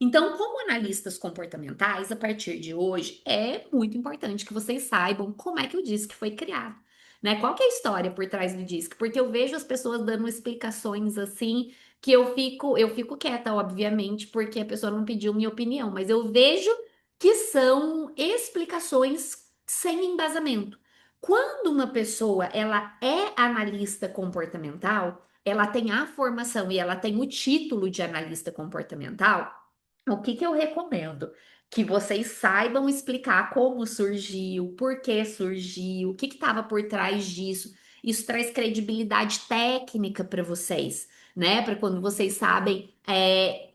Então, como analistas comportamentais, a partir de hoje, é muito importante que vocês saibam como é que o DISC foi criado, né? Qual que é a história por trás do DISC? Porque eu vejo as pessoas dando explicações assim que eu fico quieta, obviamente, porque a pessoa não pediu minha opinião, mas eu vejo que são explicações sem embasamento. Quando uma pessoa ela é analista comportamental, ela tem a formação e ela tem o título de analista comportamental. O que que eu recomendo? Que vocês saibam explicar como surgiu, por que surgiu, o que estava por trás disso. Isso traz credibilidade técnica para vocês, né? Para quando vocês sabem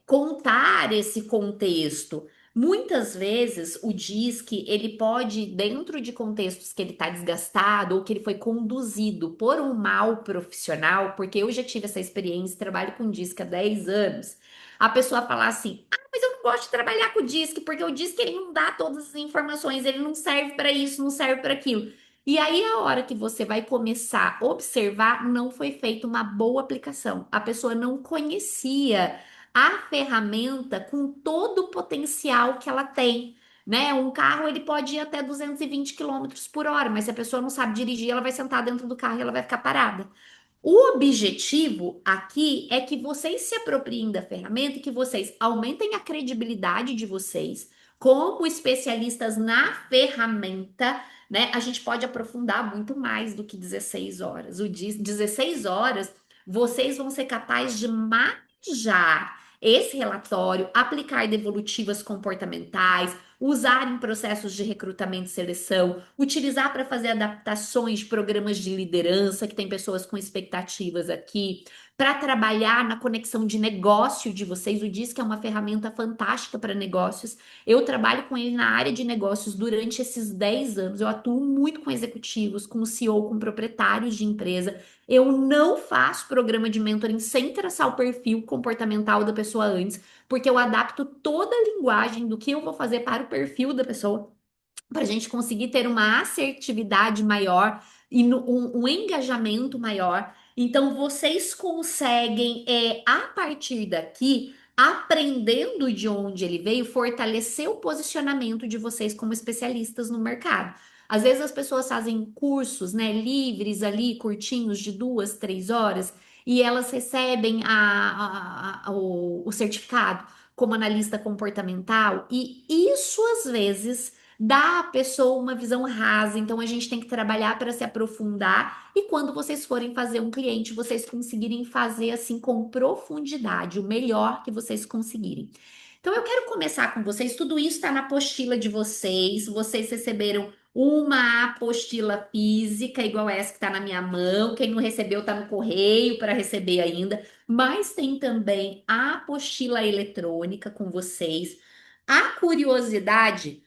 contar esse contexto. Muitas vezes o DISC ele pode, dentro de contextos que ele está desgastado ou que ele foi conduzido por um mal profissional, porque eu já tive essa experiência, trabalho com DISC há 10 anos, a pessoa falar assim: mas eu não gosto de trabalhar com o DISC, porque o DISC ele não dá todas as informações, ele não serve para isso, não serve para aquilo. E aí, a hora que você vai começar a observar, não foi feita uma boa aplicação. A pessoa não conhecia a ferramenta com todo o potencial que ela tem. Né? Um carro ele pode ir até 220 quilômetros por hora, mas se a pessoa não sabe dirigir, ela vai sentar dentro do carro e ela vai ficar parada. O objetivo aqui é que vocês se apropriem da ferramenta e que vocês aumentem a credibilidade de vocês como especialistas na ferramenta, né? A gente pode aprofundar muito mais do que 16 horas. 16 horas, vocês vão ser capazes de manejar esse relatório, aplicar devolutivas comportamentais, usar em processos de recrutamento e seleção, utilizar para fazer adaptações de programas de liderança, que tem pessoas com expectativas aqui, para trabalhar na conexão de negócio de vocês. O Disque é uma ferramenta fantástica para negócios. Eu trabalho com ele na área de negócios durante esses 10 anos. Eu atuo muito com executivos, com CEO, com proprietários de empresa. Eu não faço programa de mentoring sem traçar o perfil comportamental da pessoa antes, porque eu adapto toda a linguagem do que eu vou fazer para o perfil da pessoa, para a gente conseguir ter uma assertividade maior e um engajamento maior. Então, vocês conseguem, a partir daqui, aprendendo de onde ele veio, fortalecer o posicionamento de vocês como especialistas no mercado. Às vezes as pessoas fazem cursos, né, livres ali, curtinhos, de 2, 3 horas, e elas recebem o certificado como analista comportamental, e isso às vezes dá à pessoa uma visão rasa. Então a gente tem que trabalhar para se aprofundar e quando vocês forem fazer um cliente, vocês conseguirem fazer assim com profundidade, o melhor que vocês conseguirem. Então eu quero começar com vocês. Tudo isso está na apostila de vocês. Vocês receberam uma apostila física, igual essa que está na minha mão. Quem não recebeu está no correio para receber ainda. Mas tem também a apostila eletrônica com vocês. A curiosidade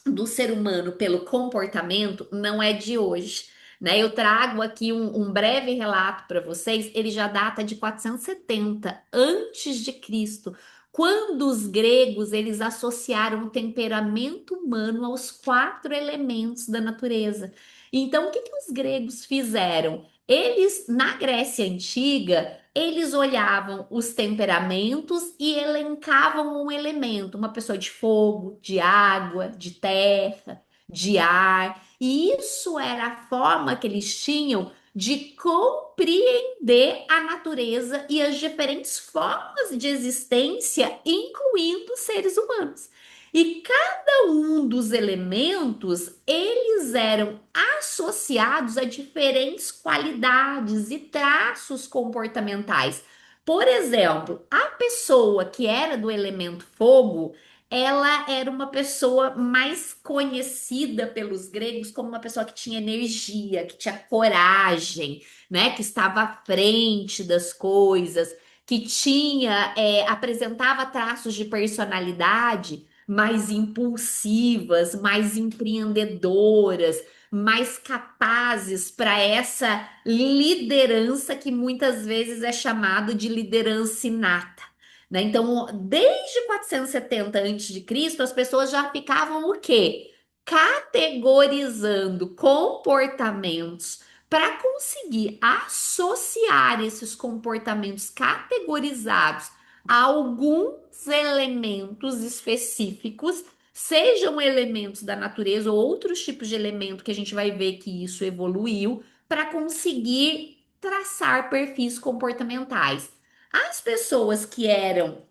do ser humano pelo comportamento não é de hoje, né? Eu trago aqui um breve relato para vocês, ele já data de 470 antes de Cristo, quando os gregos eles associaram o temperamento humano aos 4 elementos da natureza. Então, o que que os gregos fizeram? Eles, na Grécia Antiga, eles olhavam os temperamentos e elencavam um elemento, uma pessoa de fogo, de água, de terra, de ar. E isso era a forma que eles tinham de compreender a natureza e as diferentes formas de existência, incluindo os seres humanos. E cada um dos elementos, eles eram associados a diferentes qualidades e traços comportamentais. Por exemplo, a pessoa que era do elemento fogo, ela era uma pessoa mais conhecida pelos gregos como uma pessoa que tinha energia, que tinha coragem, né, que estava à frente das coisas, que tinha, apresentava traços de personalidade mais impulsivas, mais empreendedoras, mais capazes para essa liderança que muitas vezes é chamado de liderança inata. Né? Então, desde 470 a.C., as pessoas já ficavam o quê? Categorizando comportamentos para conseguir associar esses comportamentos categorizados alguns elementos específicos, sejam elementos da natureza ou outros tipos de elemento que a gente vai ver que isso evoluiu para conseguir traçar perfis comportamentais. As pessoas que eram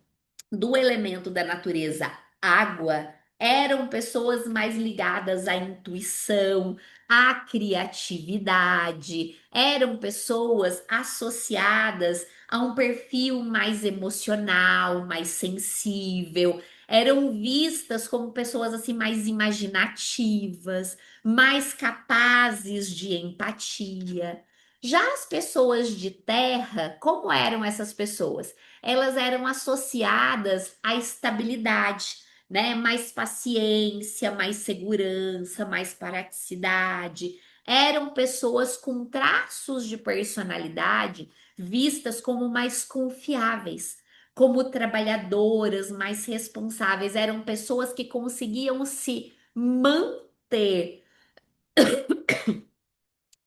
do elemento da natureza água eram pessoas mais ligadas à intuição, à criatividade, eram pessoas associadas a um perfil mais emocional, mais sensível, eram vistas como pessoas assim mais imaginativas, mais capazes de empatia. Já as pessoas de terra, como eram essas pessoas? Elas eram associadas à estabilidade, né? Mais paciência, mais segurança, mais praticidade. Eram pessoas com traços de personalidade vistas como mais confiáveis, como trabalhadoras, mais responsáveis. Eram pessoas que conseguiam se manter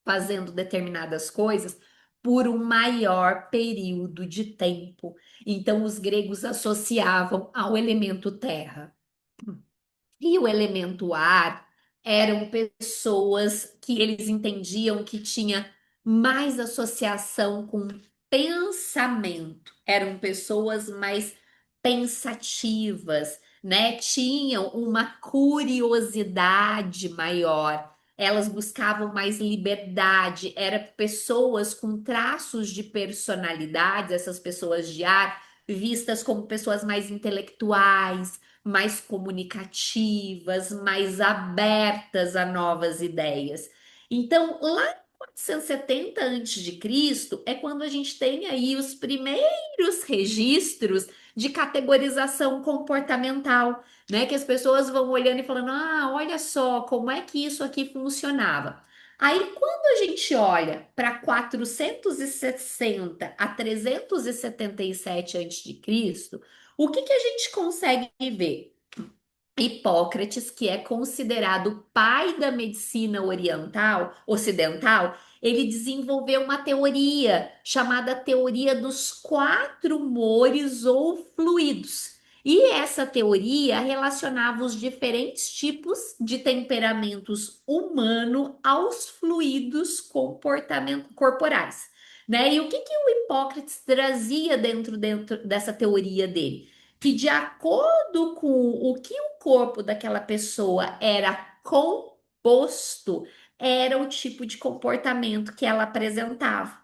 fazendo determinadas coisas por um maior período de tempo. Então, os gregos associavam ao elemento terra e o elemento ar eram pessoas que eles entendiam que tinha mais associação com pensamento, eram pessoas mais pensativas, né? Tinham uma curiosidade maior. Elas buscavam mais liberdade, eram pessoas com traços de personalidade, essas pessoas de ar, vistas como pessoas mais intelectuais, mais comunicativas, mais abertas a novas ideias. Então, lá em 470 antes de Cristo é quando a gente tem aí os primeiros registros de categorização comportamental, né? Que as pessoas vão olhando e falando: "Ah, olha só como é que isso aqui funcionava". Aí, quando a gente olha para 460 a 377 antes de Cristo, o que que a gente consegue ver? Hipócrates, que é considerado o pai da medicina oriental, ocidental, ele desenvolveu uma teoria chamada teoria dos quatro humores ou fluidos. E essa teoria relacionava os diferentes tipos de temperamentos humano aos fluidos corporais, né? E o que que o Hipócrates trazia dentro dessa teoria dele? Que de acordo com o que o corpo daquela pessoa era composto, era o tipo de comportamento que ela apresentava.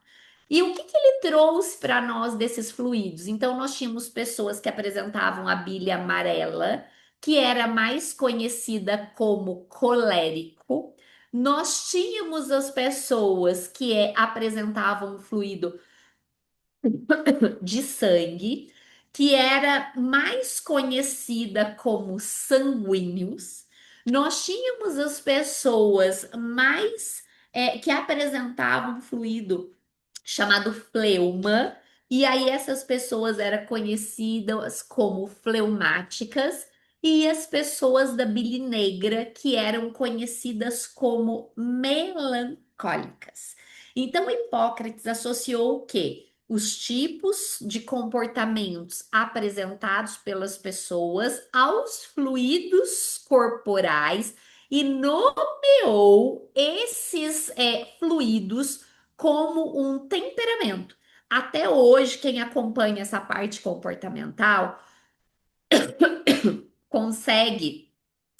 E o que que ele trouxe para nós desses fluidos? Então, nós tínhamos pessoas que apresentavam a bile amarela, que era mais conhecida como colérico. Nós tínhamos as pessoas que apresentavam um fluido de sangue, que era mais conhecida como sanguíneos. Nós tínhamos as pessoas mais que apresentavam um fluido chamado fleuma, e aí essas pessoas eram conhecidas como fleumáticas, e as pessoas da bile negra, que eram conhecidas como melancólicas. Então, Hipócrates associou o quê? Os tipos de comportamentos apresentados pelas pessoas aos fluidos corporais e nomeou esses fluidos como um temperamento. Até hoje, quem acompanha essa parte comportamental consegue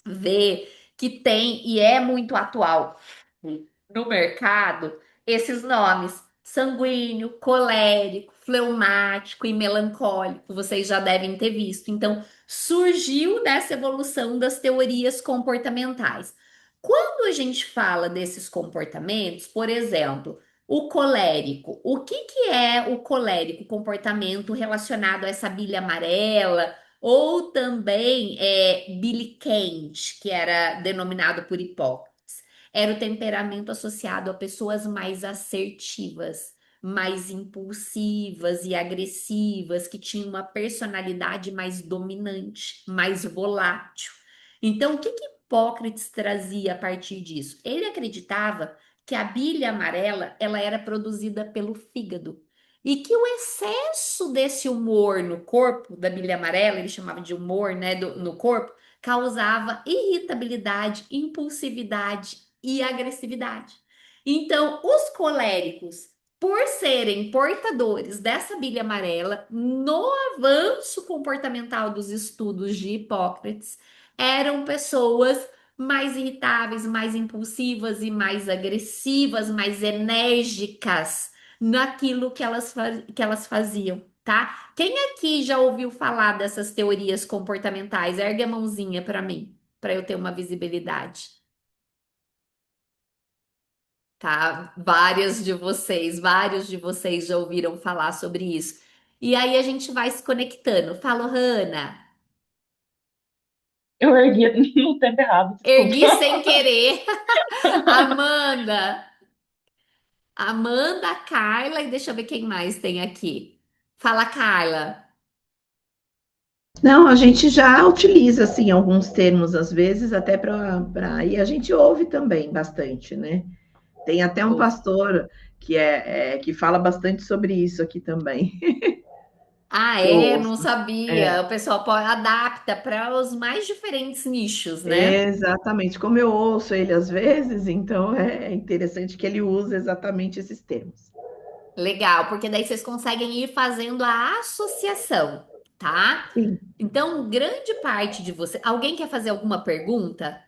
ver que tem, e é muito atual no mercado, esses nomes: sanguíneo, colérico, fleumático e melancólico. Vocês já devem ter visto. Então, surgiu dessa evolução das teorias comportamentais. Quando a gente fala desses comportamentos, por exemplo, o colérico, o que que é o colérico? Comportamento relacionado a essa bilha amarela, ou também Billy Kent, que era denominado por Hipócrates. Era o temperamento associado a pessoas mais assertivas, mais impulsivas e agressivas, que tinham uma personalidade mais dominante, mais volátil. Então, o que que Hipócrates trazia a partir disso? Ele acreditava que a bile amarela ela era produzida pelo fígado. e que o excesso desse humor no corpo, da bilha amarela, ele chamava de humor, né, no corpo, causava irritabilidade, impulsividade e agressividade. Então, os coléricos, por serem portadores dessa bilha amarela, no avanço comportamental dos estudos de Hipócrates, eram pessoas mais irritáveis, mais impulsivas e mais agressivas, mais enérgicas naquilo que elas faziam, tá? Quem aqui já ouviu falar dessas teorias comportamentais? Ergue a mãozinha para mim, para eu ter uma visibilidade, tá? Vários de vocês já ouviram falar sobre isso. E aí a gente vai se conectando. Fala, Hanna. Eu ergui no tempo errado, Ergui desculpa. sem querer. Amanda. Amanda, Carla e deixa eu ver quem mais tem aqui. Fala, Carla. Não, a gente já utiliza assim alguns termos às vezes, até para e a gente ouve também bastante, né? Tem até um Ouve. pastor que fala bastante sobre isso aqui também, Ah, que eu é? Não ouço. É, sabia. O pessoal adapta para os mais diferentes nichos, né? exatamente, como eu ouço ele às vezes, então é interessante que ele use exatamente esses termos. Legal, porque daí vocês conseguem ir fazendo a associação, tá? Sim. Então, grande parte de você. Alguém quer fazer alguma pergunta?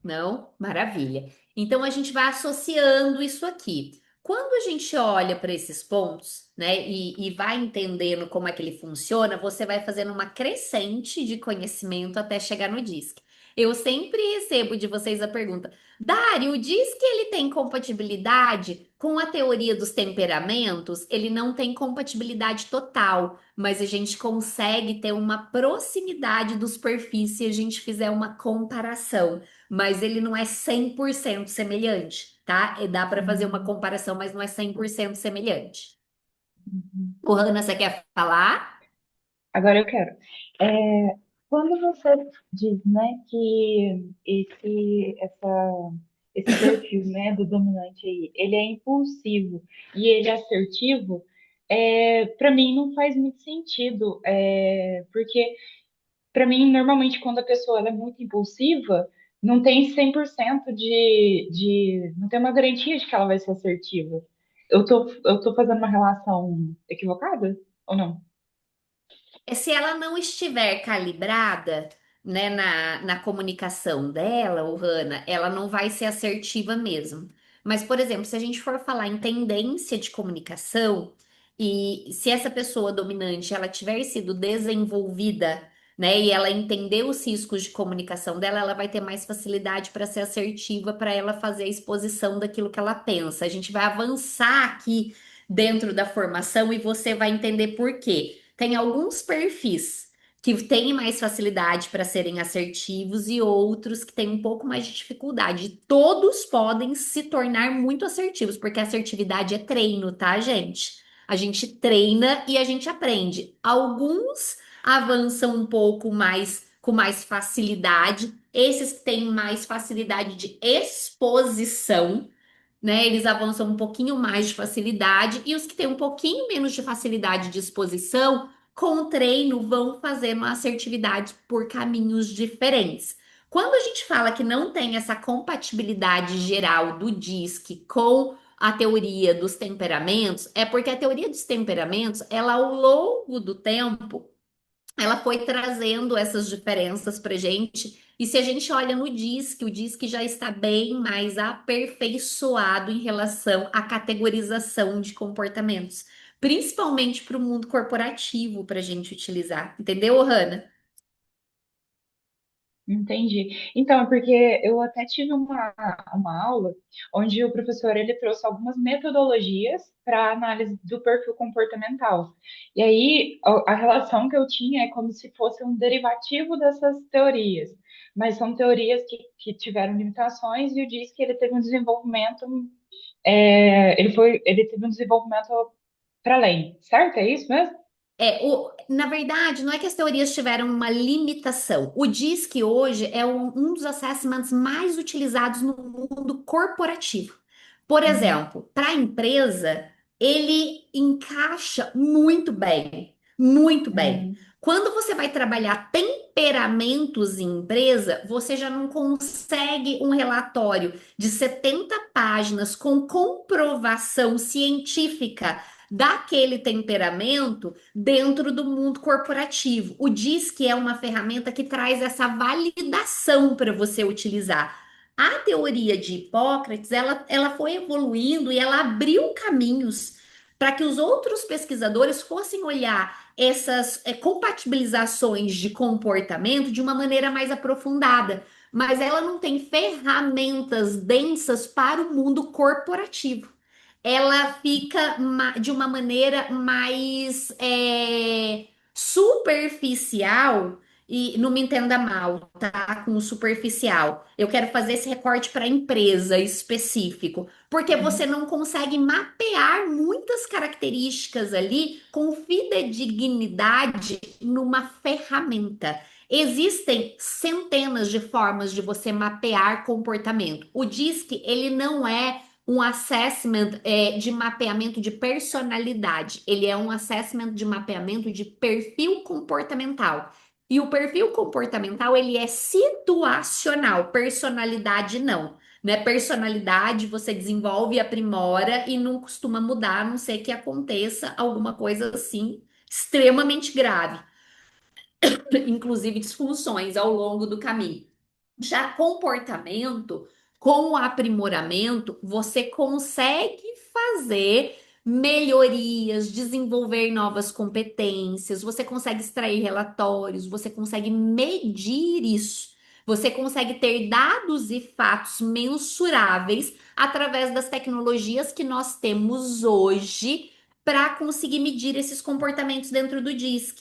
Não? Maravilha. Então a gente vai associando isso aqui. Quando a gente olha para esses pontos, né, e vai entendendo como é que ele funciona, você vai fazendo uma crescente de conhecimento até chegar no DISC. Eu sempre recebo de vocês a pergunta: Dário, o DISC ele tem compatibilidade com a teoria dos temperamentos? Ele não tem compatibilidade total, mas a gente consegue ter uma proximidade dos perfis se a gente fizer uma comparação, mas ele não é 100% semelhante, tá? E dá para fazer uma Hum, comparação, mas não é 100% semelhante. uhum. O Hanna, você quer falar? Agora eu quero. Quando você diz, né, que esse perfil, né, do dominante aí, ele é impulsivo e ele é assertivo, para mim não faz muito sentido, porque para mim, normalmente, quando a pessoa ela é muito impulsiva, não tem 100% não tem uma garantia de que ela vai ser assertiva. Eu tô fazendo uma relação equivocada ou não? É se ela não estiver calibrada, né, na comunicação dela, o Hanna, ela não vai ser assertiva mesmo. Mas, por exemplo, se a gente for falar em tendência de comunicação, e se essa pessoa dominante ela tiver sido desenvolvida, né, e ela entender os riscos de comunicação dela, ela vai ter mais facilidade para ser assertiva, para ela fazer a exposição daquilo que ela pensa. A gente vai avançar aqui dentro da formação e você vai entender por quê. Tem alguns perfis que têm mais facilidade para serem assertivos e outros que têm um pouco mais de dificuldade. Todos podem se tornar muito assertivos, porque assertividade é treino, tá, gente? A gente treina e a gente aprende. Alguns avançam um pouco mais com mais facilidade. Esses que têm mais facilidade de exposição, né? Eles avançam um pouquinho mais de facilidade e os que têm um pouquinho menos de facilidade de exposição, com o treino, vão fazendo a assertividade por caminhos diferentes. Quando a gente fala que não tem essa compatibilidade geral do DISC com a teoria dos temperamentos, é porque a teoria dos temperamentos, ela ao longo do tempo ela foi trazendo essas diferenças para gente. E se a gente olha no DISC, o DISC já está bem mais aperfeiçoado em relação à categorização de comportamentos, principalmente para o mundo corporativo, para a gente utilizar. Entendeu, Hanna? Entendi. Então, é porque eu até tive uma aula onde o professor ele trouxe algumas metodologias para análise do perfil comportamental. E aí, a relação que eu tinha é como se fosse um derivativo dessas teorias. Mas são teorias que tiveram limitações e o diz que ele teve um desenvolvimento, ele teve um desenvolvimento para além, certo? É isso mesmo? Na verdade, não é que as teorias tiveram uma limitação. O DISC hoje é um dos assessments mais utilizados no mundo corporativo. Por Uhum. exemplo, para a empresa, ele encaixa muito bem, muito bem. Uhum. Quando você vai trabalhar temperamentos em empresa, você já não consegue um relatório de 70 páginas com comprovação científica daquele temperamento dentro do mundo corporativo. O DISC é uma ferramenta que traz essa validação para você utilizar. A teoria de Hipócrates, ela foi evoluindo e ela abriu caminhos para que os outros pesquisadores fossem olhar essas compatibilizações de comportamento de uma maneira mais aprofundada. Mas ela não tem ferramentas densas para o mundo corporativo. Ela fica de uma maneira mais superficial, e não me entenda mal, tá? Com o superficial. Eu quero fazer esse recorte para empresa específico, porque você Uhum. não consegue mapear muitas características ali com fidedignidade numa ferramenta. Existem centenas de formas de você mapear comportamento. O DISC, ele não é um assessment de mapeamento de personalidade, ele é um assessment de mapeamento de perfil comportamental. E o perfil comportamental, ele é situacional, personalidade não, né? Personalidade você desenvolve e aprimora e não costuma mudar, a não ser que aconteça alguma coisa assim extremamente grave, inclusive disfunções ao longo do caminho. Já comportamento, com o aprimoramento, você consegue fazer melhorias, desenvolver novas competências, você consegue extrair relatórios, você consegue medir isso. Você consegue ter dados e fatos mensuráveis através das tecnologias que nós temos hoje para conseguir medir esses comportamentos dentro do DISC.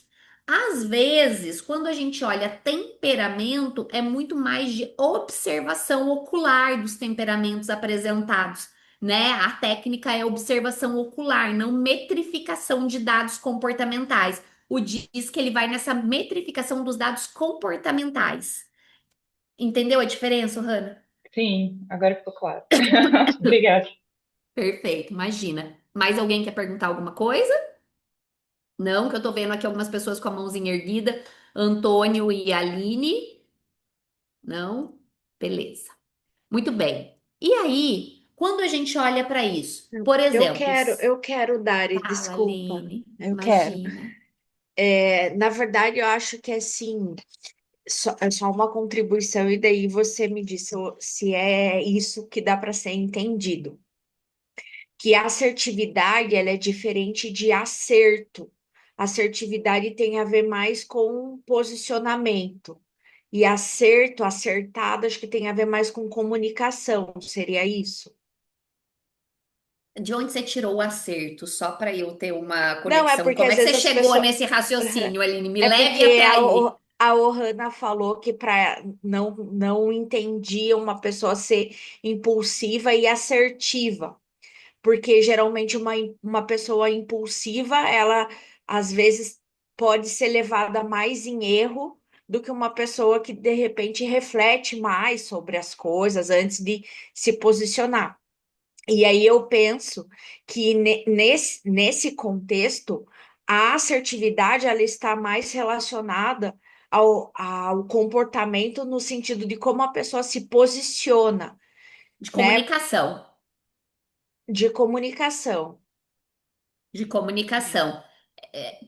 Às vezes, quando a gente olha temperamento, é muito mais de observação ocular dos temperamentos apresentados, né? A técnica é observação ocular, não metrificação de dados comportamentais. O diz que ele vai nessa metrificação dos dados comportamentais. Entendeu a diferença, Hanna? Sim, agora ficou claro. Obrigada. Perfeito, imagina. Mais alguém quer perguntar alguma coisa? Não, que eu tô vendo aqui algumas pessoas com a mãozinha erguida. Antônio e Aline. Não? Beleza. Muito bem. E aí, quando a gente olha para isso, por exemplo, Eu quero, Dari, fala, desculpa. Aline, Eu quero. imagina. Na verdade, eu acho que assim, é só uma contribuição, e daí você me diz se é isso que dá para ser entendido. Que a assertividade, ela é diferente de acerto. Assertividade tem a ver mais com posicionamento. E acerto, acertado, acho que tem a ver mais com comunicação. Seria isso? De onde você tirou o acerto? Só para eu ter uma Não, é conexão. porque Como às é que você vezes as chegou pessoas. nesse raciocínio, Aline? Me É leve porque até aí. a Ohana falou que para não entendia uma pessoa ser impulsiva e assertiva, porque geralmente uma pessoa impulsiva, ela às vezes pode ser levada mais em erro do que uma pessoa que de repente reflete mais sobre as coisas antes de se posicionar. E aí eu penso que nesse contexto, a assertividade ela está mais relacionada ao comportamento no sentido de como a pessoa se posiciona, De né? comunicação. De comunicação. De comunicação.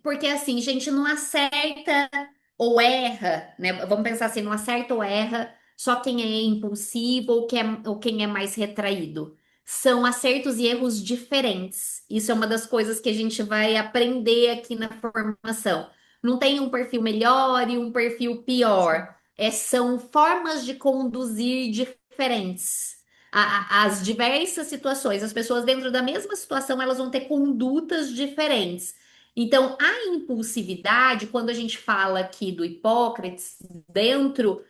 Porque assim, gente, não acerta ou erra, né? Vamos pensar assim, não acerta ou erra só quem é impulsivo ou quem é mais retraído. São acertos e erros diferentes. Isso é uma das coisas que a gente vai aprender aqui na formação. Não tem um perfil melhor e um perfil pior. São formas de conduzir diferentes. As diversas situações, as pessoas dentro da mesma situação, elas vão ter condutas diferentes. Então, a impulsividade, quando a gente fala aqui do Hipócrates, dentro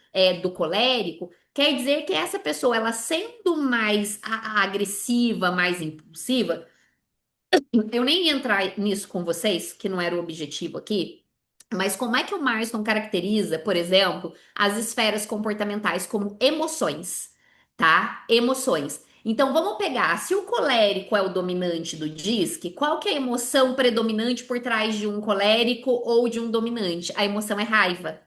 do colérico, quer dizer que essa pessoa, ela sendo mais agressiva, mais impulsiva, eu nem ia entrar nisso com vocês, que não era o objetivo aqui, mas como é que o Marston caracteriza, por exemplo, as esferas comportamentais como emoções, tá? Emoções. Então vamos pegar, se o colérico é o dominante do DISC, qual que é a emoção predominante por trás de um colérico ou de um dominante? A emoção é raiva.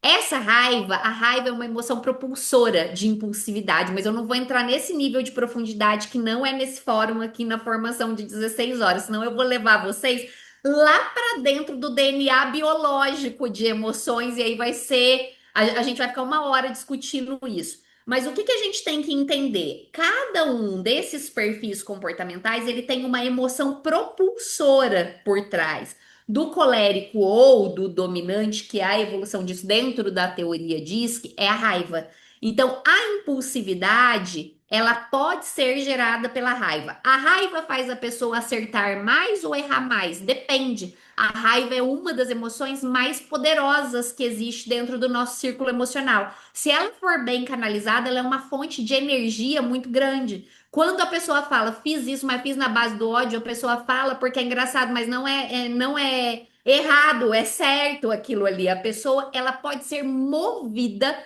Essa raiva, a raiva é uma emoção propulsora de impulsividade, mas eu não vou entrar nesse nível de profundidade que não é nesse fórum aqui na formação de 16 horas, senão eu vou levar vocês lá para dentro do DNA biológico de emoções e aí vai ser, a gente vai ficar uma hora discutindo isso. Mas o que que a gente tem que entender? Cada um desses perfis comportamentais, ele tem uma emoção propulsora por trás do colérico ou do dominante, que é a evolução disso dentro da teoria DISC, é a raiva. Então, a impulsividade, ela pode ser gerada pela raiva. A raiva faz a pessoa acertar mais ou errar mais? Depende. A raiva é uma das emoções mais poderosas que existe dentro do nosso círculo emocional. Se ela for bem canalizada, ela é uma fonte de energia muito grande. Quando a pessoa fala, fiz isso, mas fiz na base do ódio, a pessoa fala porque é engraçado, mas não é errado, é certo aquilo ali. A pessoa, ela pode ser movida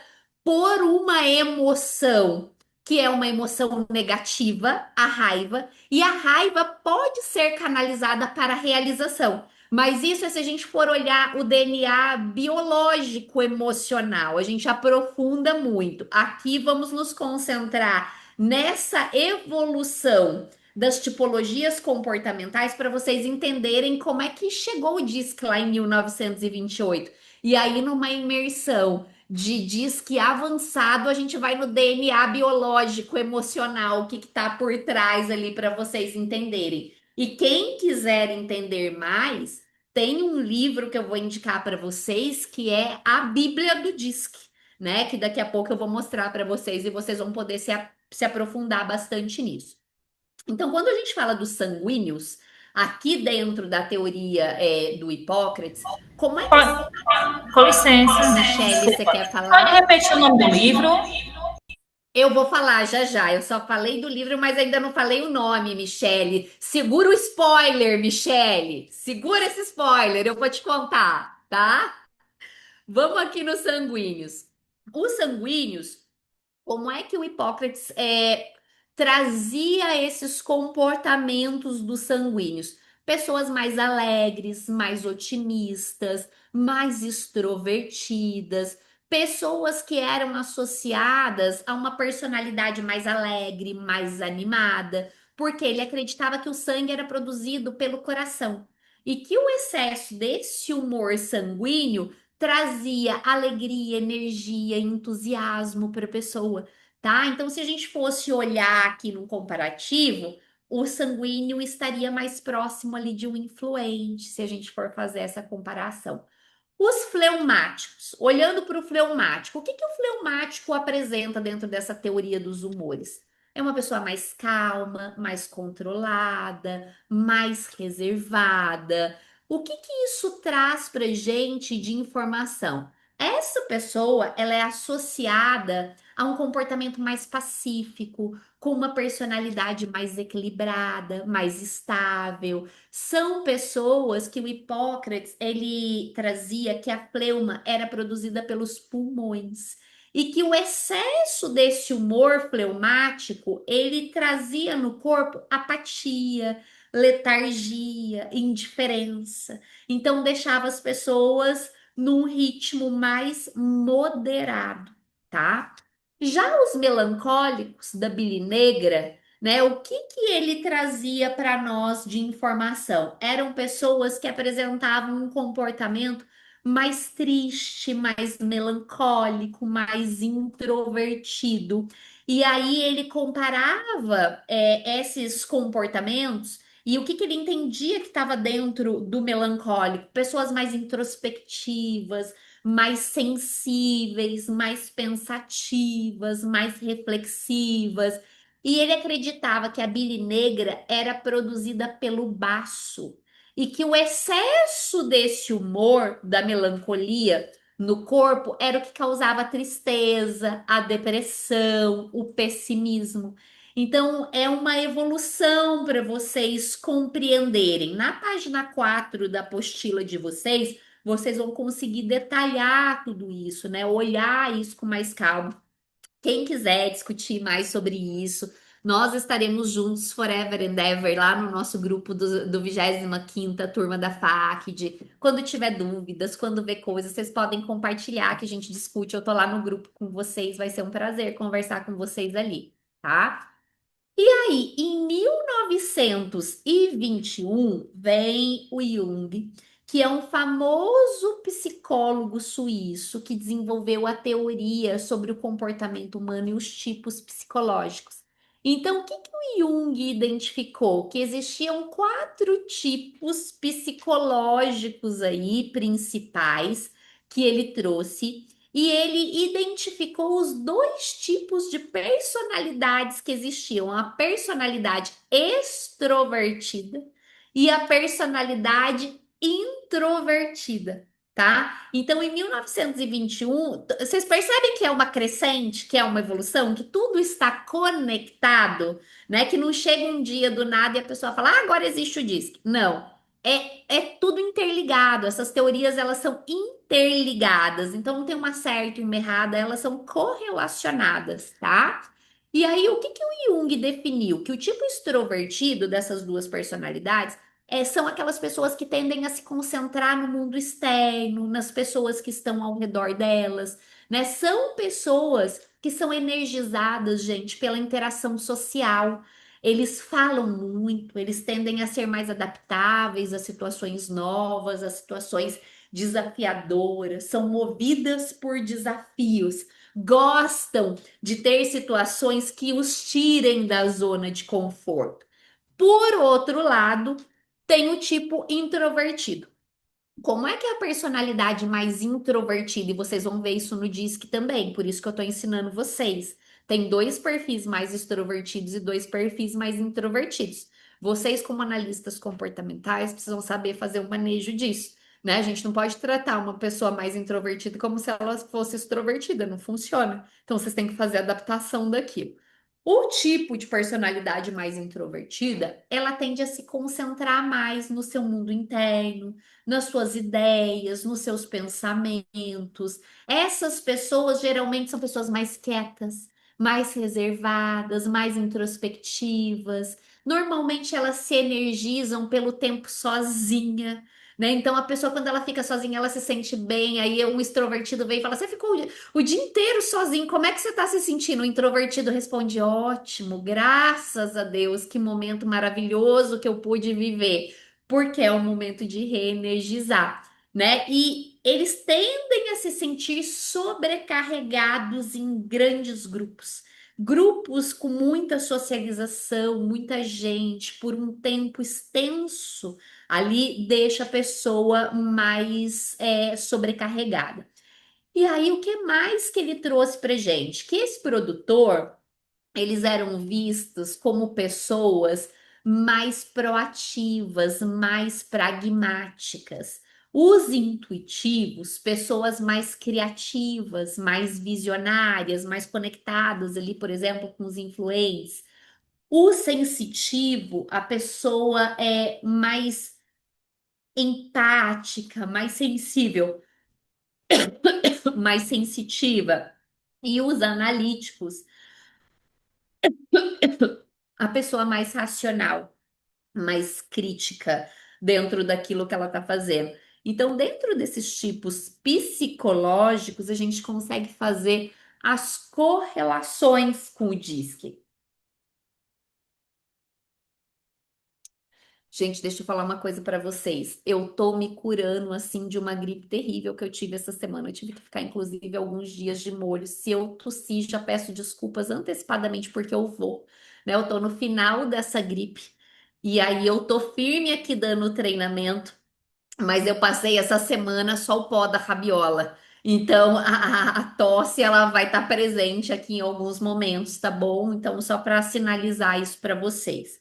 por uma emoção, que é uma emoção negativa, a raiva, e a raiva pode ser canalizada para a realização. Mas isso é se a gente for olhar o DNA biológico emocional, a gente aprofunda muito. Aqui vamos nos concentrar nessa evolução das tipologias comportamentais para vocês entenderem como é que chegou o DISC lá em 1928. E aí, numa imersão de DISC avançado, a gente vai no DNA biológico, emocional, o que está por trás ali para vocês entenderem. E quem quiser entender mais, tem um livro que eu vou indicar para vocês que é a Bíblia do DISC, né? Que daqui a pouco eu vou mostrar para vocês e vocês vão poder se aprofundar bastante nisso. Então, quando a gente fala dos sanguíneos, aqui dentro da teoria do Hipócrates, como é que, Com licença, Michele, você desculpa. quer Pode falar? repetir o nome do livro? Eu vou falar já já. Eu só falei do livro, mas ainda não falei o nome, Michele. Segura o spoiler, Michele. Segura esse spoiler, eu vou te contar, tá? Vamos aqui nos sanguíneos. Os sanguíneos, como é que o Hipócrates trazia esses comportamentos dos sanguíneos? Pessoas mais alegres, mais otimistas, mais extrovertidas, pessoas que eram associadas a uma personalidade mais alegre, mais animada, porque ele acreditava que o sangue era produzido pelo coração e que o excesso desse humor sanguíneo trazia alegria, energia, entusiasmo para a pessoa, tá? Então, se a gente fosse olhar aqui num comparativo, o sanguíneo estaria mais próximo ali de um influente, se a gente for fazer essa comparação. Os fleumáticos, olhando para o fleumático, o que que o fleumático apresenta dentro dessa teoria dos humores? É uma pessoa mais calma, mais controlada, mais reservada. O que que isso traz para gente de informação? Essa pessoa, ela é associada a um comportamento mais pacífico, com uma personalidade mais equilibrada, mais estável. São pessoas que o Hipócrates ele trazia que a fleuma era produzida pelos pulmões e que o excesso desse humor fleumático ele trazia no corpo apatia, letargia, indiferença. Então deixava as pessoas num ritmo mais moderado, tá? Já os melancólicos da bile negra, né? O que que ele trazia para nós de informação? Eram pessoas que apresentavam um comportamento mais triste, mais melancólico, mais introvertido. E aí ele comparava esses comportamentos e o que que ele entendia que estava dentro do melancólico? Pessoas mais introspectivas, mais sensíveis, mais pensativas, mais reflexivas. E ele acreditava que a bile negra era produzida pelo baço e que o excesso desse humor, da melancolia no corpo, era o que causava a tristeza, a depressão, o pessimismo. Então, é uma evolução para vocês compreenderem. Na página 4 da apostila de vocês, vocês vão conseguir detalhar tudo isso, né? Olhar isso com mais calma. Quem quiser discutir mais sobre isso, Nós estaremos juntos forever and ever lá no nosso grupo do 25ª turma da FACD. Quando tiver dúvidas, quando ver coisas, vocês podem compartilhar que a gente discute. Eu tô lá no grupo com vocês, vai ser um prazer conversar com vocês ali, tá? Aí, em 1921, vem o Jung, que é um famoso psicólogo suíço que desenvolveu a teoria sobre o comportamento humano e os tipos psicológicos. Então, o que que o Jung identificou? Que existiam quatro tipos psicológicos aí principais que ele trouxe e ele identificou os dois tipos de personalidades que existiam: a personalidade extrovertida e a personalidade introvertida, tá? Então, em 1921, vocês percebem que é uma crescente, que é uma evolução, que tudo está conectado, né? Que não chega um dia do nada e a pessoa fala, ah, agora existe o DISC. Não. É tudo interligado. Essas teorias, elas são interligadas. Então, não tem uma certa e uma errada, elas são correlacionadas, tá? E aí, o que que o Jung definiu? Que o tipo extrovertido dessas duas personalidades são aquelas pessoas que tendem a se concentrar no mundo externo, nas pessoas que estão ao redor delas, né? São pessoas que são energizadas, gente, pela interação social. Eles falam muito, eles tendem a ser mais adaptáveis a situações novas, a situações desafiadoras, são movidas por desafios, gostam de ter situações que os tirem da zona de conforto. Por outro lado, tem o tipo introvertido. Como é que é a personalidade mais introvertida? E vocês vão ver isso no DISC também, por isso que eu estou ensinando vocês. Tem dois perfis mais extrovertidos e dois perfis mais introvertidos. Vocês, como analistas comportamentais, precisam saber fazer o manejo disso, né? A gente não pode tratar uma pessoa mais introvertida como se ela fosse extrovertida, não funciona. Então, vocês têm que fazer adaptação daquilo. O tipo de personalidade mais introvertida, ela tende a se concentrar mais no seu mundo interno, nas suas ideias, nos seus pensamentos. Essas pessoas geralmente são pessoas mais quietas, mais reservadas, mais introspectivas. Normalmente elas se energizam pelo tempo sozinha, né? Então a pessoa, quando ela fica sozinha, ela se sente bem. Aí um extrovertido vem e fala: Você ficou o dia inteiro sozinho, como é que você está se sentindo? O introvertido responde: Ótimo, graças a Deus, que momento maravilhoso que eu pude viver, porque é um momento de reenergizar, né? E eles tendem a se sentir sobrecarregados em grandes grupos. Grupos com muita socialização, muita gente, por um tempo extenso, ali deixa a pessoa mais sobrecarregada. E aí, o que mais que ele trouxe pra gente? Que esse produtor, eles eram vistos como pessoas mais proativas, mais pragmáticas. Os intuitivos, pessoas mais criativas, mais visionárias, mais conectadas ali, por exemplo, com os influentes. O sensitivo, a pessoa é mais empática, mais sensível, mais sensitiva. E os analíticos, a pessoa mais racional, mais crítica dentro daquilo que ela está fazendo. Então, dentro desses tipos psicológicos, a gente consegue fazer as correlações com o DISC. Gente, deixa eu falar uma coisa para vocês. Eu tô me curando assim de uma gripe terrível que eu tive essa semana. Eu tive que ficar, inclusive, alguns dias de molho. Se eu tossir, já peço desculpas antecipadamente porque eu vou, né? Eu tô no final dessa gripe e aí eu tô firme aqui dando treinamento, mas eu passei essa semana só o pó da rabiola. Então a tosse ela vai estar presente aqui em alguns momentos, tá bom? Então só para sinalizar isso para vocês.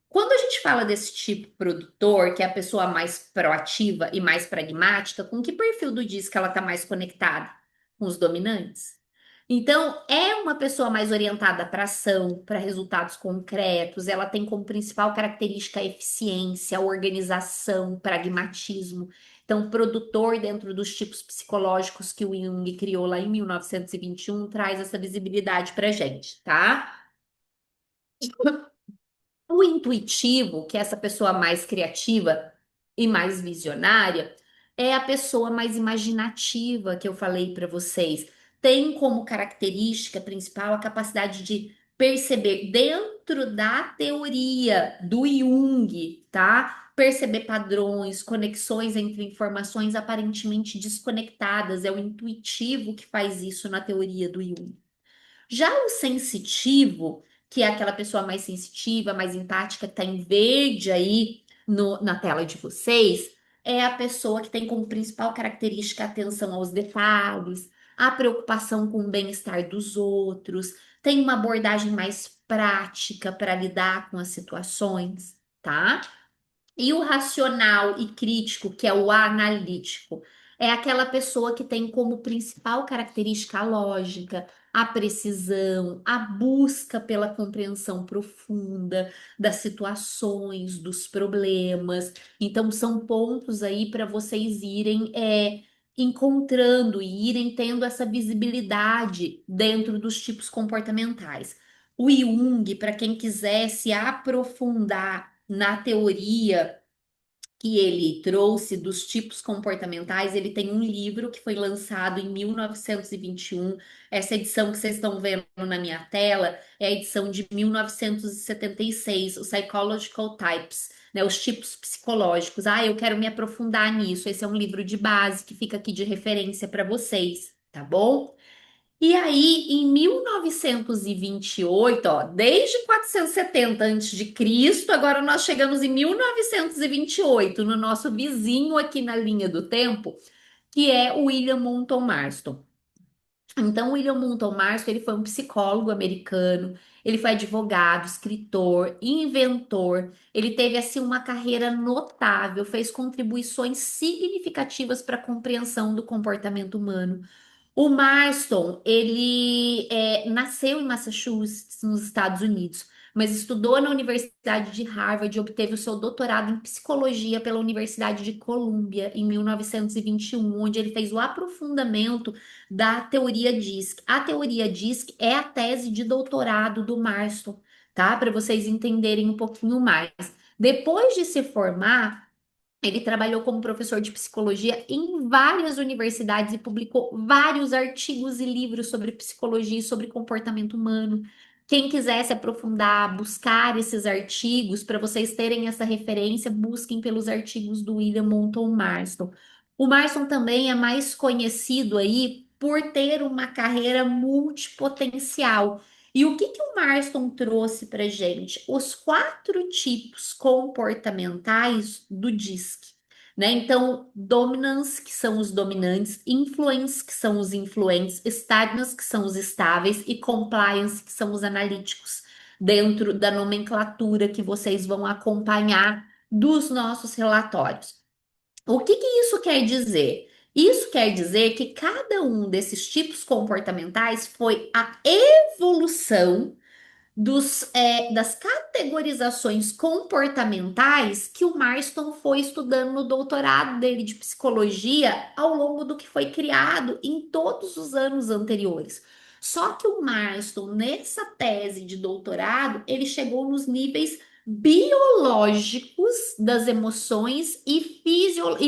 Quando a gente fala desse tipo produtor, que é a pessoa mais proativa e mais pragmática, com que perfil do diz que ela está mais conectada? Com os dominantes? Então, é uma pessoa mais orientada para ação, para resultados concretos, ela tem como principal característica a eficiência, a organização, pragmatismo. Então, produtor, dentro dos tipos psicológicos que o Jung criou lá em 1921, traz essa visibilidade para a gente, tá? O intuitivo, que é essa pessoa mais criativa e mais visionária, é a pessoa mais imaginativa que eu falei para vocês. Tem como característica principal a capacidade de perceber dentro da teoria do Jung, tá? Perceber padrões, conexões entre informações aparentemente desconectadas. É o intuitivo que faz isso na teoria do Jung. Já o sensitivo, que é aquela pessoa mais sensitiva, mais empática, que está em verde aí na tela de vocês, é a pessoa que tem como principal característica a atenção aos detalhes, a preocupação com o bem-estar dos outros, tem uma abordagem mais prática para lidar com as situações, tá? E o racional e crítico, que é o analítico, é aquela pessoa que tem como principal característica a lógica, a precisão, a busca pela compreensão profunda das situações, dos problemas. Então, são pontos aí para vocês irem encontrando e irem tendo essa visibilidade dentro dos tipos comportamentais. O Jung, para quem quiser se aprofundar na teoria que ele trouxe dos tipos comportamentais, ele tem um livro que foi lançado em 1921. Essa edição que vocês estão vendo na minha tela é a edição de 1976, o Psychological Types, né, os tipos psicológicos. Ah, eu quero me aprofundar nisso. Esse é um livro de base que fica aqui de referência para vocês, tá bom? E aí, em 1928, ó, desde 470 a.C., agora nós chegamos em 1928, no nosso vizinho aqui na linha do tempo, que é o William Moulton Marston. Então, o William Moulton Marston, ele foi um psicólogo americano, ele foi advogado, escritor, inventor, ele teve, assim, uma carreira notável, fez contribuições significativas para a compreensão do comportamento humano. O Marston, ele nasceu em Massachusetts, nos Estados Unidos, mas estudou na Universidade de Harvard e obteve o seu doutorado em psicologia pela Universidade de Columbia em 1921, onde ele fez o aprofundamento da teoria DISC. A teoria DISC é a tese de doutorado do Marston, tá? Para vocês entenderem um pouquinho mais. Depois de se formar, ele trabalhou como professor de psicologia em várias universidades e publicou vários artigos e livros sobre psicologia e sobre comportamento humano. Quem quiser se aprofundar, buscar esses artigos, para vocês terem essa referência, busquem pelos artigos do William Moulton Marston. O Marston também é mais conhecido aí por ter uma carreira multipotencial. E o que que o Marston trouxe para gente? Os quatro tipos comportamentais do DISC, né? Então, dominance, que são os dominantes, influence, que são os influentes, stagnance, que são os estáveis, e compliance, que são os analíticos, dentro da nomenclatura que vocês vão acompanhar dos nossos relatórios. O que que isso quer dizer? Isso quer dizer que cada um desses tipos comportamentais foi a evolução das categorizações comportamentais que o Marston foi estudando no doutorado dele de psicologia ao longo do que foi criado em todos os anos anteriores. Só que o Marston, nessa tese de doutorado, ele chegou nos níveis biológicos das emoções e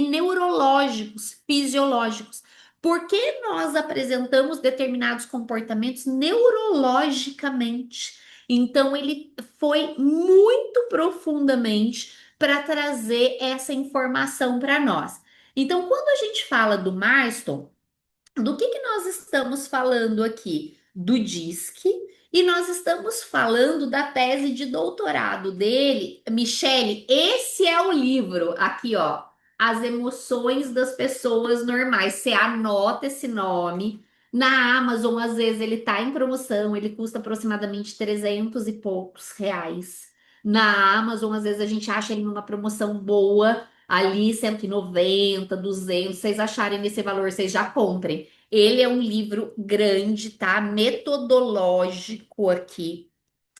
neurológicos, fisiológicos. Por que nós apresentamos determinados comportamentos neurologicamente? Então, ele foi muito profundamente para trazer essa informação para nós. Então, quando a gente fala do Marston, do que nós estamos falando aqui? Do DISC, e nós estamos falando da tese de doutorado dele. Michele, esse é o livro, aqui, ó, As Emoções das Pessoas Normais. Você anota esse nome. Na Amazon, às vezes, ele tá em promoção, ele custa aproximadamente 300 e poucos reais. Na Amazon, às vezes, a gente acha ele numa promoção boa, ali 190, 200. Vocês acharem nesse valor, vocês já comprem. Ele é um livro grande, tá? Metodológico aqui,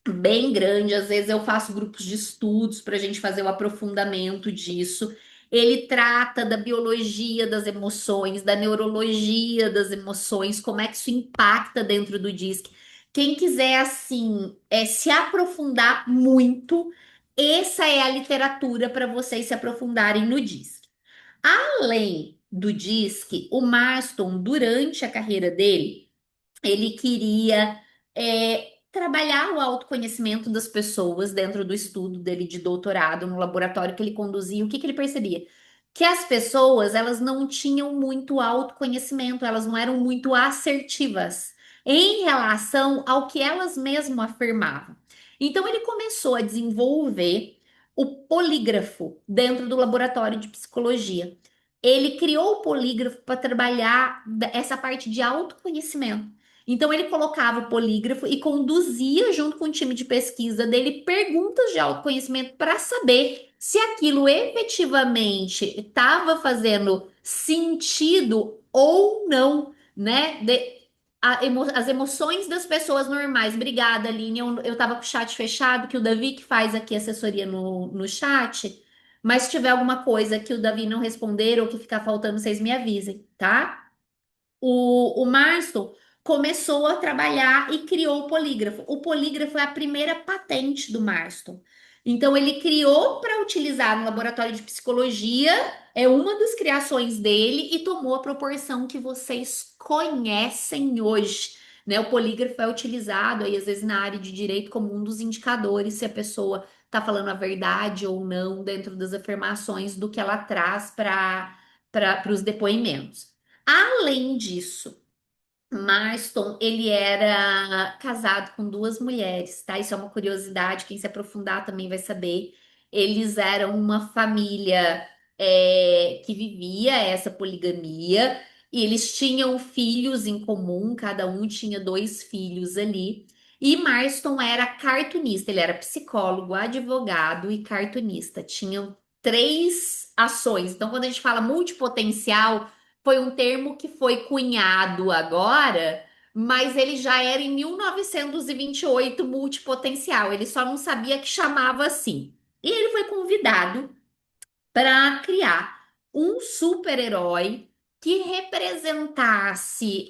bem grande. Às vezes eu faço grupos de estudos para a gente fazer o aprofundamento disso. Ele trata da biologia das emoções, da neurologia das emoções, como é que isso impacta dentro do DISC. Quem quiser, assim, se aprofundar muito, essa é a literatura para vocês se aprofundarem no DISC. Além do DISC, o Marston, durante a carreira dele, ele queria trabalhar o autoconhecimento das pessoas dentro do estudo dele de doutorado no laboratório que ele conduzia. O que que ele percebia? Que as pessoas, elas não tinham muito autoconhecimento, elas não eram muito assertivas em relação ao que elas mesmas afirmavam. Então ele começou a desenvolver o polígrafo dentro do laboratório de psicologia. Ele criou o polígrafo para trabalhar essa parte de autoconhecimento. Então ele colocava o polígrafo e conduzia junto com o time de pesquisa dele perguntas de autoconhecimento para saber se aquilo efetivamente estava fazendo sentido ou não, né? As emoções das pessoas normais. Obrigada, Aline. Eu tava com o chat fechado, que o Davi que faz aqui assessoria no chat. Mas se tiver alguma coisa que o Davi não responder ou que ficar faltando, vocês me avisem, tá? O Marston começou a trabalhar e criou o polígrafo. O polígrafo é a primeira patente do Marston. Então, ele criou para utilizar no laboratório de psicologia, é uma das criações dele e tomou a proporção que vocês conhecem hoje. Né? O polígrafo é utilizado aí, às vezes, na área de direito como um dos indicadores se a pessoa está falando a verdade ou não dentro das afirmações do que ela traz para os depoimentos. Além disso, Marston, ele era casado com duas mulheres, tá? Isso é uma curiosidade, quem se aprofundar também vai saber. Eles eram uma família que vivia essa poligamia e eles tinham filhos em comum, cada um tinha dois filhos ali. E Marston era cartunista, ele era psicólogo, advogado e cartunista. Tinham três ações. Então, quando a gente fala multipotencial, foi um termo que foi cunhado agora, mas ele já era em 1928 multipotencial. Ele só não sabia que chamava assim. E ele foi convidado para criar um super-herói que representasse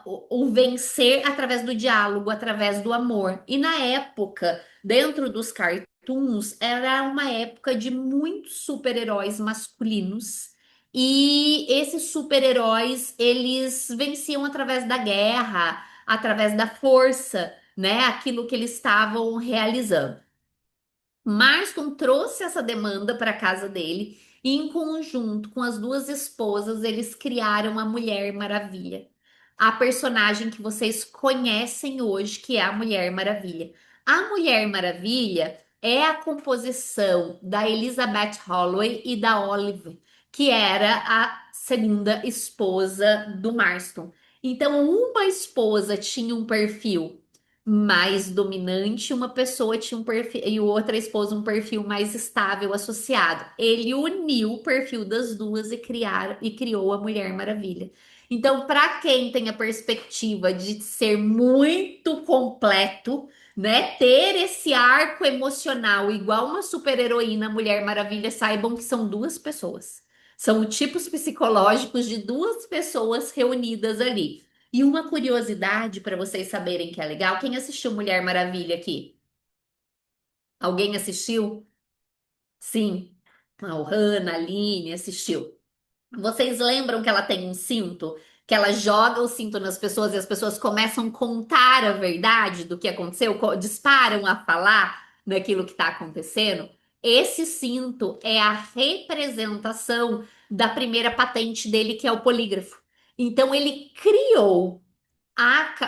o vencer através do diálogo, através do amor. E na época, dentro dos cartoons, era uma época de muitos super-heróis masculinos. E esses super-heróis, eles venciam através da guerra, através da força, né? Aquilo que eles estavam realizando. Marston trouxe essa demanda para casa dele e, em conjunto com as duas esposas, eles criaram a Mulher Maravilha, a personagem que vocês conhecem hoje, que é a Mulher Maravilha. A Mulher Maravilha é a composição da Elizabeth Holloway e da Olive, que era a segunda esposa do Marston. Então, uma esposa tinha um perfil mais dominante, uma pessoa tinha um perfil e outra esposa um perfil mais estável associado. Ele uniu o perfil das duas e criou a Mulher Maravilha. Então, para quem tem a perspectiva de ser muito completo, né, ter esse arco emocional igual uma super-heroína Mulher Maravilha, saibam que são duas pessoas. São tipos psicológicos de duas pessoas reunidas ali. E uma curiosidade para vocês saberem que é legal, quem assistiu Mulher Maravilha aqui? Alguém assistiu? Sim. A Ohana, a Aline assistiu. Vocês lembram que ela tem um cinto? Que ela joga o cinto nas pessoas e as pessoas começam a contar a verdade do que aconteceu, disparam a falar daquilo que está acontecendo? Esse cinto é a representação da primeira patente dele, que é o polígrafo. Então ele criou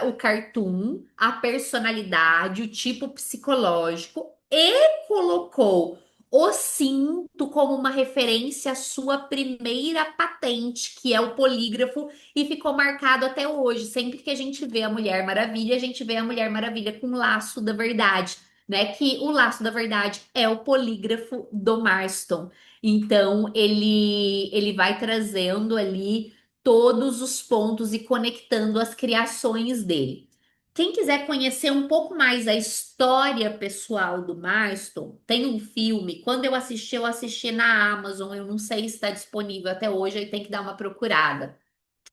o cartoon, a personalidade, o tipo psicológico e colocou o cinto como uma referência à sua primeira patente, que é o polígrafo, e ficou marcado até hoje. Sempre que a gente vê a Mulher Maravilha, a gente vê a Mulher Maravilha com o laço da verdade, né? Que o laço da verdade é o polígrafo do Marston. Então, ele vai trazendo ali todos os pontos e conectando as criações dele. Quem quiser conhecer um pouco mais a história pessoal do Marston, tem um filme. Quando eu assisti na Amazon. Eu não sei se está disponível até hoje, aí tem que dar uma procurada.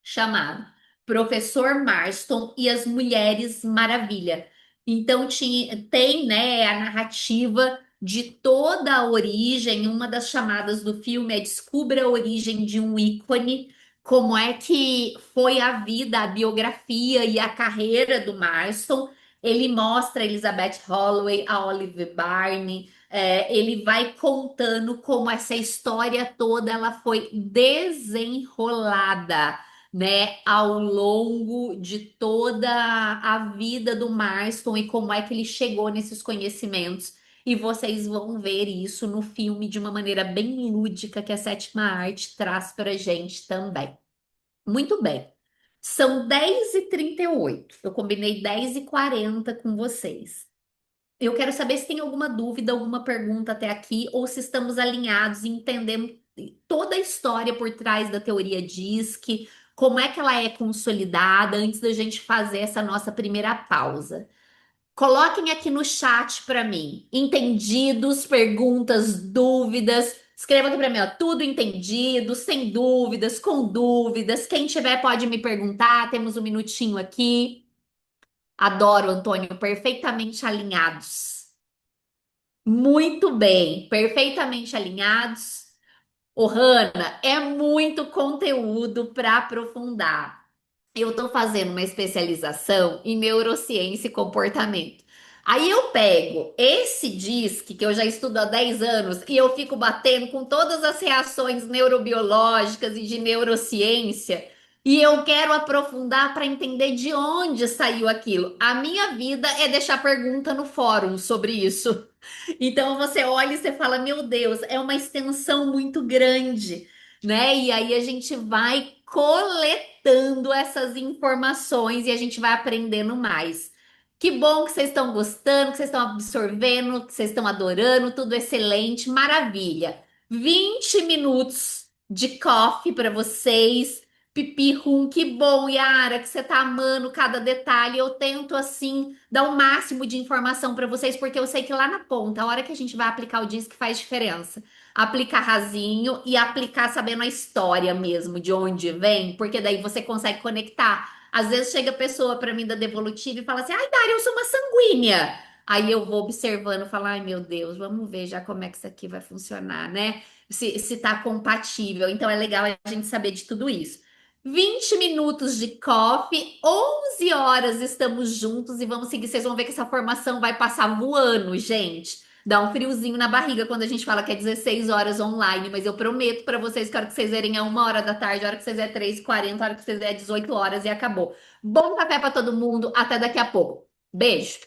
Chamado Professor Marston e as Mulheres Maravilha. Então tem, né, a narrativa de toda a origem. Uma das chamadas do filme é Descubra a Origem de um Ícone, como é que foi a vida, a biografia e a carreira do Marston. Ele mostra a Elizabeth Holloway, a Olive Barney, ele vai contando como essa história toda ela foi desenrolada, né, ao longo de toda a vida do Marston e como é que ele chegou nesses conhecimentos. E vocês vão ver isso no filme de uma maneira bem lúdica que a Sétima Arte traz para a gente também. Muito bem. São 10h38. Eu combinei 10h40 com vocês. Eu quero saber se tem alguma dúvida, alguma pergunta até aqui, ou se estamos alinhados e entendemos toda a história por trás da teoria DISC, como é que ela é consolidada, antes da gente fazer essa nossa primeira pausa. Coloquem aqui no chat para mim, entendidos, perguntas, dúvidas. Escreva aqui para mim, ó, tudo entendido, sem dúvidas, com dúvidas. Quem tiver pode me perguntar, temos um minutinho aqui. Adoro, Antônio, perfeitamente alinhados. Muito bem, perfeitamente alinhados. Ô, Hanna, é muito conteúdo para aprofundar. Eu estou fazendo uma especialização em neurociência e comportamento. Aí eu pego esse DISC, que eu já estudo há 10 anos, e eu fico batendo com todas as reações neurobiológicas e de neurociência, e eu quero aprofundar para entender de onde saiu aquilo. A minha vida é deixar pergunta no fórum sobre isso. Então você olha e você fala, meu Deus, é uma extensão muito grande, né? E aí a gente vai coletando essas informações e a gente vai aprendendo mais. Que bom que vocês estão gostando, que vocês estão absorvendo, que vocês estão adorando, tudo excelente, maravilha. 20 minutos de coffee para vocês. Pipi rum, que bom, Yara, que você tá amando cada detalhe. Eu tento assim dar o máximo de informação para vocês, porque eu sei que lá na ponta, a hora que a gente vai aplicar o disco faz diferença. Aplicar rasinho e aplicar sabendo a história mesmo, de onde vem, porque daí você consegue conectar. Às vezes chega a pessoa para mim da devolutiva e fala assim: ai, Dari, eu sou uma sanguínea. Aí eu vou observando e falo: ai, meu Deus, vamos ver já como é que isso aqui vai funcionar, né? Se tá compatível. Então é legal a gente saber de tudo isso. 20 minutos de coffee, 11 horas estamos juntos e vamos seguir. Vocês vão ver que essa formação vai passar voando, gente. Dá um friozinho na barriga quando a gente fala que é 16 horas online, mas eu prometo pra vocês que a hora que vocês verem é 1 hora da tarde, a hora que vocês é 3h40, a hora que vocês é 18 horas e acabou. Bom café pra todo mundo, até daqui a pouco. Beijo!